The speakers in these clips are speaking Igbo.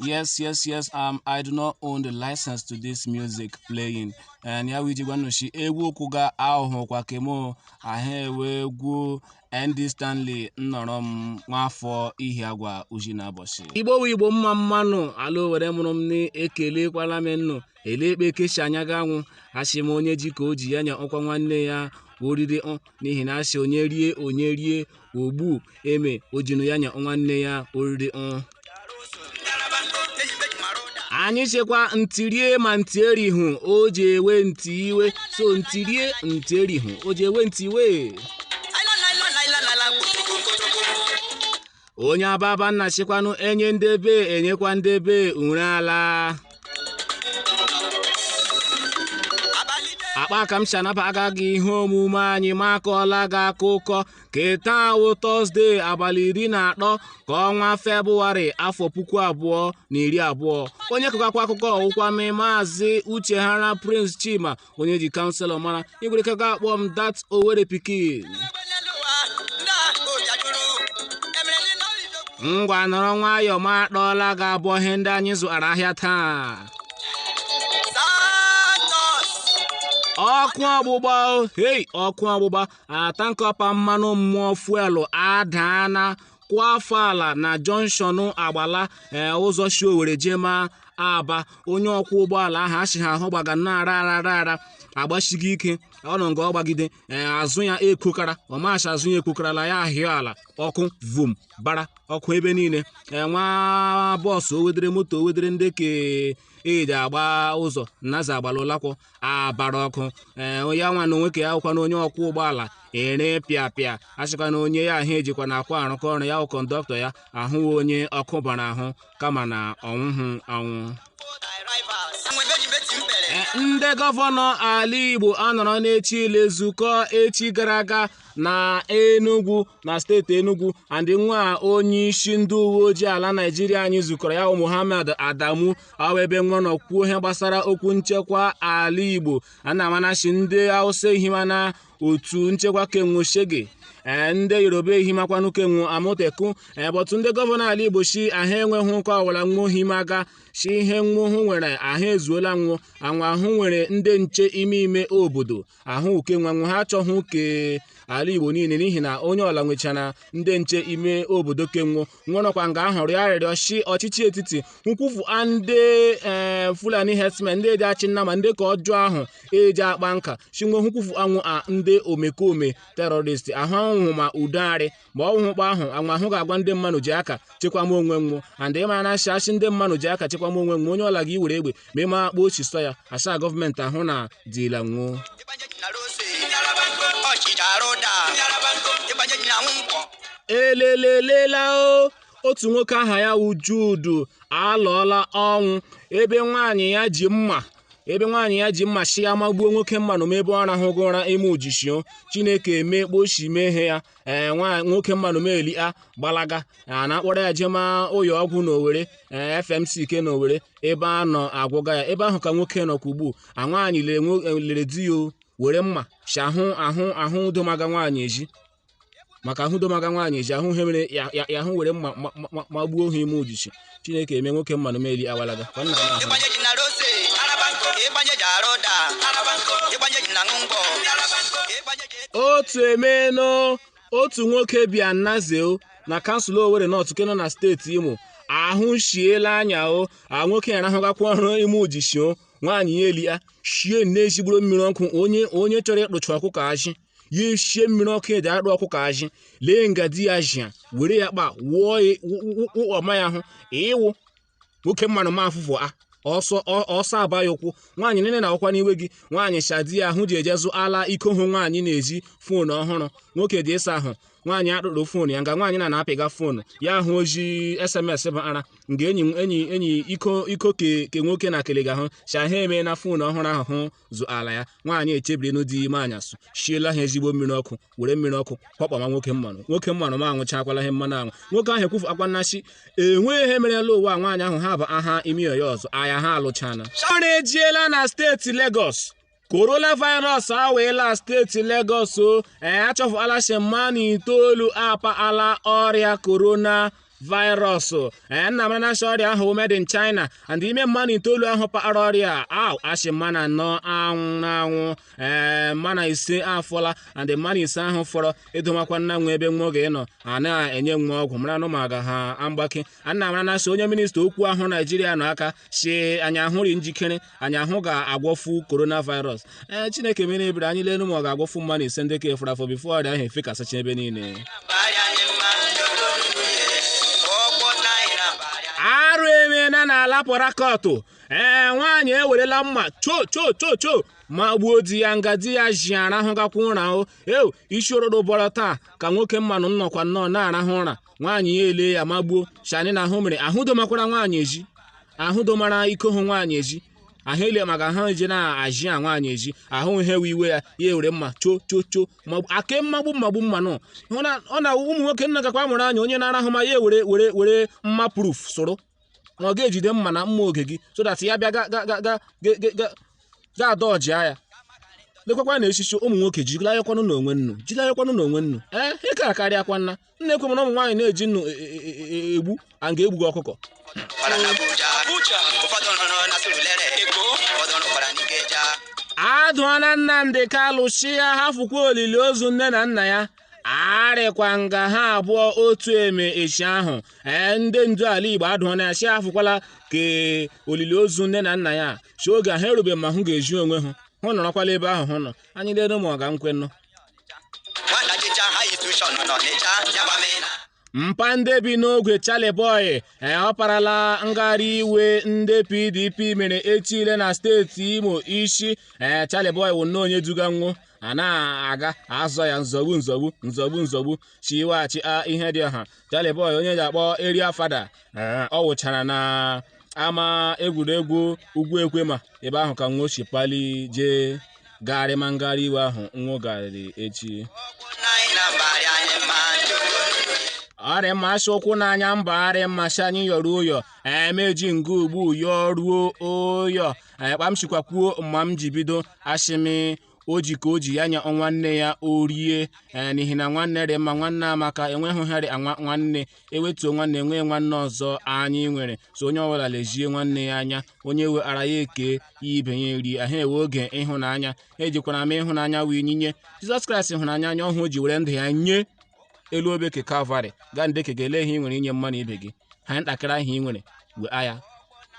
Yes. I do not own the license to this music playing. And ya wiji gwanoshi egwu kuga ahụ kwa kemo ahewe egwu Andy Stanley nnorom nwafọ ihe agwa uji na boshi. Igbo mma mmanụ alo were mụrụ m ni ekele kwala m nnu elekpe keshi anya ganwụ ashim onye ji ka o ji ya nya ọkwa nwanne ya oriri n'ihi na asị onye rie ogbu eme ojinu ya nya nwanne ya oriri anyị chekwa ntirie ma ntierihụ o ji ewe nti iwe so ntirie ntierihụ o ji ewe nti iwe onye ababa nna chekwanụ enye ndebe enyekwa ndebe ure ala akpa ka m shanapa agaghị ihe omume anyị makọọla gị akụkọ keta wụ Tọzdee abalị 14 ka ọnwa Febụwarị afọ 2020. onye kụkakwa akụkọ ọwụkwa m Maazị Uchehara Prince Chima onye ji kanselọ mara igwere ka ga-akpọ m dat Owere pikin ngwa nọrọ nwayọọ ma akpọọla gị abụọ ihe ndị anyị zụtara ahịa taa. ọkụ ọgbụgba atankọpa mmanụ mmụọ fuelu adaana kwa afọ ala na jọnshọn agbala ụzọ shi Owerri jema Aba. onye ọkwọ ụgbọala ahụ achịghị ahụ gbaga na-ara agbachigị ike ọnọ nga ọ gbagide azụ ya ekokara ọmachi azụ ya ekokarala ya ahịa ala ọkụ vum bara ọkụ ebe niile nwa bọọsụ owedere moto owedere ndị ke eji agba ụzọ naza agbalụlakwọ abara ọkụ ya nwa na onwe ka ya hụkwa na onye ọkwọ ụgbọala ere pịa achịkwa na onye ya ahụ ejikwa na akwa arụkọ ọrụ ya hụ kọndọktọ ya ahụghị onye ọkụ bara ahụ kama na ọnwụhụ anwụ. ndị gọvanọ ala Igbo anọrọ n'echi ile nzukọ echi gara aga na Enugu na steeti Enugu andị nwa onye isi ndị uwe ojii ala Naịjirịa anyị zukọrọ ya Muhammad Adamu ahụ ebe nwa nọ kwuo ihe gbasara okwu nchekwa ala Igbo ana amanachi ndị Hausa ehimana otu nchekwa kenwu shege ndị Yoruba ehimakwanụ kenwu amoteku bọtụ ndị gọvanọ ala Igbo shi ahụ enweghị ụkọ ọwụla nwụ himaga shi ihe nwụhụ nwere ahụ ezuola nwụ anwụ ahụ nwere ndị nche ime obodo ahụ uke nwanwụ ha achọghị ke ala Igbo niile n'ihi na onye ọla nwechana ndị nche ime obodo kenwu nwerọkwa nga ahụrụ ya rịrịọ shi ọchịchị etiti nkwufu ndị Fulani herdsmen ndị eji achị nna ma ndị ka ọjọọ ahụ eji akpa nka shi nwe nkwufu anwụ ndị omekome terọrist ahụ anwụ ma udogharị ma ọ nwụkpa ahụ anwụ ahụ ga-agwa ndị mmadụ ji aka chekwama onwe nwụ and ịma na achị ndị mmadụ ji aka chekwama onwe nwụ onye ọla gị were egbe ma ịma akpa ochi sọ ya asaa gọọmenti ahụ na dịla nwụọ. Elelela otu nwoke aha ya Jude alọọla ọnwụ ebe nwaanyị ya ji mma shi ya magbuo nwoke mmanụ ma ebe ọ rahụghị ụra ime ojishio Chineke emekpochi mehe ya nwoke mmanụ melia gbalaga na-akpọrọ ya jema ụlọ ọgwụ n'Owerri FMC ke n'Owerri ebe a nọ agwụga ya ebe ahụ ka nwoke nọ kwugbu nwaanyị lere di ya were mma shi ahụ domaga nwaanyị eji maka ahụ domaga nwaanyị eji ahụ he mere ya ahụ were mma magbuo ha ime ojishi Chineke eme nwoke mmanụ meli awalaga otu emeno otu nwoke bịa Nnazeo na kansụl Owerri North ke nọ na steeti Imo ahụ shiela anya nwoke arahụgakwa ọrụ ime ojishio nwaanyị ya elia shie na-ejigburu mmiri ọkụ onye chọrọ ịkpụcha ọkụ ka ajị ya eshie mmiri ọkụ eji akpụ ọkụ ka ajị lee ngadi ya jia were ya kpa wụọ ọma ya hụ ịwụ nwoke mmanụ ma afụfụ ọsọ abaghị ụkwụ nwaanyị nene na-akwụkwa n'iwe gị nwaanyị shadi ya ahụ ji ejezu ala iko hụ nwaanyị na-eji foonu ọhụrụ nwoke dị ịsa ahụ nwaanyị akpụrụ foonu ya nga nwaanyị na-apịga foonu ya ahụ oji SMS bara nga enyi iko ke nwoke na kele ga ahụ shaha eme na foonu ọhụrụ ahụ zụ ala ya nwaanyị echebiri n'ụdị ime anyasụ shiela ha ezigbo mmiri ọkụ were mmiri ọkụ kpọkpama nwoke mmanụ ma anwụchakwala ihe mmanụ anwụ nwoke ahụ ekwufu akwa nnachi enweghị ihe merela ụwa nwaanyị ahụ ha bụ aha ime ya ọzọ aya ha alụchana ọrụ ejiela na steeti Lagos coronavirus aweela steeti Lagos achọfụala shi mmanụ itoolu apaala ọrịa corona virus nna mara na ọrịa ahụ made in China and ime mmanụ itoolu ahụ kpara ọrịa achị mmanụ anọ anwụ mmanụ ise afọla and mmanụ ise ahụ fọrọ edomakwa nna nwe ebe nwa oge nọ a na-enye nwa ọgwụ mara anụmaga ha mgbake nna mara na onye minista okwu ahụ Naijiria nọ aka si anyị ahụrị njikere anyị ahụ ga-agwọfu coronavirus Chineke mere ebere anyị lelu ma ọ ga-agwọfu mmanụ ise ndị ka efere afọ bifo ọrịa ahụ efekasacha ebe niile arụ emena n'ala Port Harcourt nwaanyị ewerela mma cho ma gbuo di ya nga di ya ji arahụ gakwa ụra isi orodo bọrọ taa ka nwoke mmanụ nnọkwa nnọọ na-arahụ ụra nwaanyị ya ele ya ma gbuo shani na ahụ mere ahụ domakwara nwaanyị eji ahụ domara iko hụ nwaanyị eji ahụ ele maka ahụ eji na-aji a nwaanyị eji ahụ ihe iwe ya ewere mma cho ake mmagbu mmanụ ọ na ụmụ nwoke nna gakwa mụrụ anya onye na-arahụ ma ya were mma proof soro na ọ ga-ejide mma na mma oge gị so that ya bịa ga adọji ya lekwakwa na echichi ụmụ nwoke jilayekwanụ n'onwe nnu ike akarịakwa nna ekwe m na ụmụ nwaanyị na-eji nnu egbu a ga-egbu gị ọkụkọ adụọna Nnamdi Kalụ chi ya hafụkwa olili ozu nne na nna ya arịkwa nga ha abụọ otu eme echi ahụ ndị ndu ala Igbo adụọna ya chi hafụkwala ka olili ozu nne na nna ya chi oge ha erube ma hụ ga-eji onwe hụ nọrọkwala ebe ahụ hụ nọ anyị ledo ma ọ ga nkwenụ mpa ndị bi n'ogwe Charlie Boy ọ parala ngagharị iwe ndị PDP mere echile na steeti Imo isi Charlie Boy wụ onye duga nwụ a na-aga azọ ya nzọgbu chiwaghachi ihe dị ọha Charlie Boy onye ji akpọ area fada ọ wụchara na ama egwuregwu ugwu Ekwema ebe ahụ ka nwa ochi pali jee gagharị ma ngagharị iwe ahụ nwa garịrị echi ọrịa mmasị ụkwụ n'anya mbagharị mmasị anyị yọrọ ụyọ emeji nga ugbu yọruo ụyọ kpamchikwakwuo mma m ji bido ashịmị oji ka o ji ya nya nwanne ya orie n'ihi na nwanne dị mma nwanne amaka enweghị heri nwanne ewetuo nwanne enweghị nwanne ọzọ anyị nwere so onye ọbụla lejie nwanne ya anya onye we ara ya eke ibe ya eri ahụ ewe oge ịhụnanya ejikwana m ịhụnanya wee nyinye Jizọs Kraịst hụnanya anya ọhụụ ji were ndụ ya nye elu obeke Kalvarị gaa ndeke ga-ele ihe ị nwere inye mmanụ ibe gị ha ntakịrị ihe ị nwere wee aya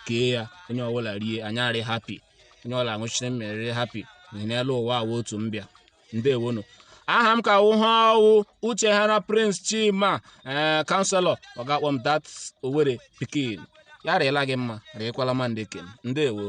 kee ya onye ọbụla rie anya arị hapi onye ọbụla nwụchiri mmeri hapi n'elu ụwa awa otu mbịa ndewonu aha m ka wụhụ Uchehara Prince Chima kanselọ ọ ga-akpọ m dat Owerri pikin ya rịela gị mma rịekwala mandeke ndewo